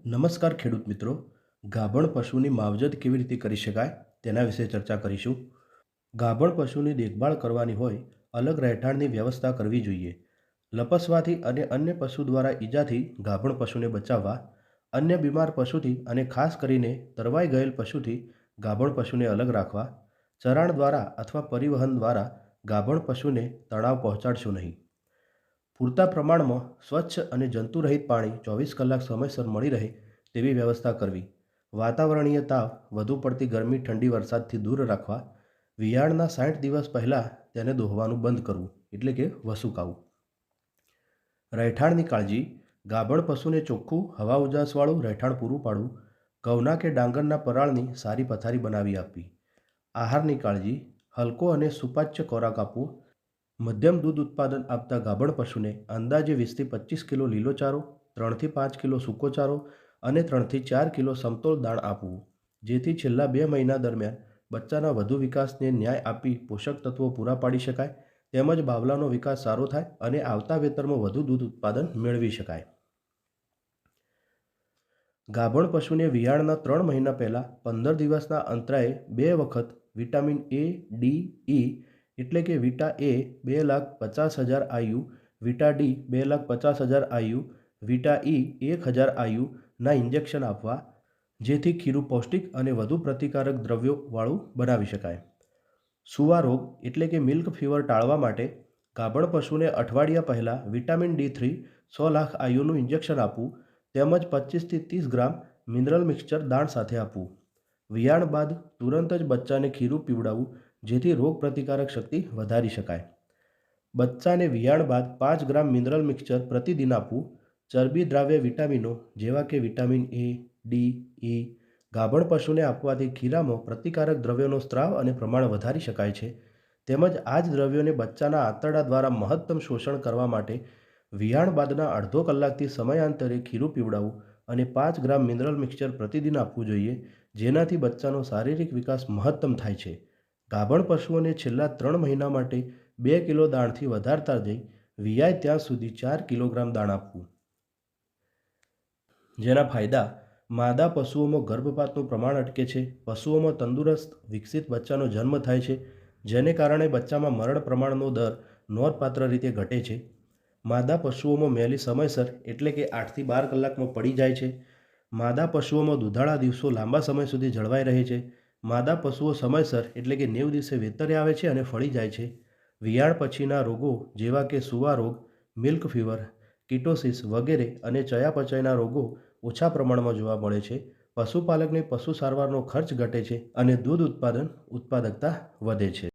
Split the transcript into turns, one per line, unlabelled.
નમસ્કાર ખેડૂત મિત્રો, ગાભણ પશુની માવજત કેવી રીતે કરી શકાય તેના વિશે ચર્ચા કરીશું. ગાભણ પશુની દેખભાળ કરવાની હોય, અલગ રહેઠાણની વ્યવસ્થા કરવી જોઈએ. લપસવાથી અને અન્ય પશુ દ્વારા ઈજાથી ગાભણ પશુને બચાવવા, અન્ય બીમાર પશુથી અને ખાસ કરીને તરવાઈ ગયેલ પશુથી ગાભણ પશુને અલગ રાખવા, ચરાણ દ્વારા અથવા પરિવહન દ્વારા ગાભણ પશુને તણાવ પહોંચાડશો નહીં. પૂરતા પ્રમાણમાં સ્વચ્છ અને જંતુરહિત પાણી 24 કલાક સમયસર મળી રહે તેવી વ્યવસ્થા કરવી. વાતાવરણીય તાવ, વધુ પડતી ગરમી, ઠંડી, વરસાદથી દૂર રાખવા. વિયાણના 60 દિવસ પહેલાં તેને દોહવાનું બંધ કરવું એટલે કે વસુકાવું. રહેઠાણની કાળજી. ગાભણ પશુને ચોખ્ખું, હવા ઉજાસવાળું રહેઠાણ પૂરું પાડવું. ઘઉંના કે ડાંગરના પરાળની સારી પથારી બનાવી આપવી. આહારની કાળજી. હલકો અને સુપાચ્ય ખોરાક આપવો. મધ્યમ દૂધ ઉત્પાદન આપતા ગાભણ પશુને અંદાજે 20થી 25 કિલો લીલો ચારો, 3થી 5 કિલો સૂકો ચારો અને 3થી 4 કિલો સમતોલ દાણ આપવું, જેથી છેલ્લા 2 મહિના દરમિયાન બચ્ચાના વધુ વિકાસને ન્યાય આપી પોષક તત્વો પૂરા પાડી શકાય, તેમજ બાવલાનો વિકાસ સારો થાય અને આવતા વેતરમાં વધુ દૂધ ઉત્પાદન મેળવી શકાય. ગાભણ પશુને વિયાણના 3 મહિના પહેલાં 15 દિવસના અંતરાએ 2 વખત વિટામિન A, D, E એટલે કે Vita A 2,50,000 IU, Vita D 2,50,000 IU, Vita E 1,000 IU ના ઇન્જેક્શન આપવા, જેથી ખીરું પૌષ્ટિક અને વધુ પ્રતિકારક દ્રવ્યોવાળું બનાવી શકાય. સુવા રોગ એટલે કે મિલ્ક ફીવર ટાળવા માટે ગાભણ પશુને અઠવાડિયા પહેલાં વિટામિન D3 100 લાખ IUનું ઇન્જેક્શન આપવું, તેમજ 25થી 30 ગ્રામ મિનરલ મિક્સચર દાણ સાથે આપવું. વિયાણ બાદ તુરંત જ બચ્ચાને ખીરું પીવડાવવું, જેથી રોગ પ્રતિકારક શક્તિ વધારી શકાય. બચ્ચાને વિયાણ બાદ 5 ગ્રામ મિનરલ મિક્સચર પ્રતિદિન આપવું. ચરબી દ્રાવ્ય વિટામિનો જેવા કે વિટામિન A, D, E ગાભણ પશુને આપવાથી ખીરામાં પ્રતિકારક દ્રવ્યોનો સ્ત્રાવ અને પ્રમાણ વધારી શકાય છે. તેમજ આ જ દ્રવ્યોને બચ્ચાના આંતરડા દ્વારા મહત્તમ શોષણ કરવા માટે વિયાણ બાદના અડધો કલાકથી સમયાંતરે ખીરું પીવડાવવું અને 5 ગ્રામ મિનરલ મિક્સચર પ્રતિદિન આપવું જોઈએ, જેનાથી બચ્ચાનો શારીરિક વિકાસ મહત્તમ થાય છે. ગાભણ પશુઓને છેલ્લા 3 મહિના માટે 2 કિલો દાણથી વધારતા જઈ વિયાય ત્યાં સુધી 4 કિલોગ્રામ દાણ આપવું. જેના ફાયદા: માદા પશુઓમાં ગર્ભપાતનું પ્રમાણ અટકે છે. પશુઓમાં તંદુરસ્ત, વિકસિત બચ્ચાનો જન્મ થાય છે, જેને કારણે બચ્ચામાં મરણ પ્રમાણનો દર નોંધપાત્ર રીતે ઘટે છે. માદા પશુઓમાં મેલી સમયસર એટલે કે 8થી 12 કલાકમાં પડી જાય છે. માદા પશુઓમાં દુધાળા દિવસો લાંબા સમય સુધી જળવાઈ રહે છે. માદા પશુઓ સમયસર એટલે કે 90 દિવસે વેતરે આવે છે અને ફળી જાય છે. વિયાણ પછીના રોગો જેવા કે સુવા રોગ, મિલ્ક ફીવર, કિટોસિસ વગેરે અને ચયાપચયના રોગો ઓછા પ્રમાણમાં જોવા મળે છે. પશુપાલકને પશુ સારવારનો ખર્ચ ઘટે છે અને દૂધ ઉત્પાદકતા વધે છે.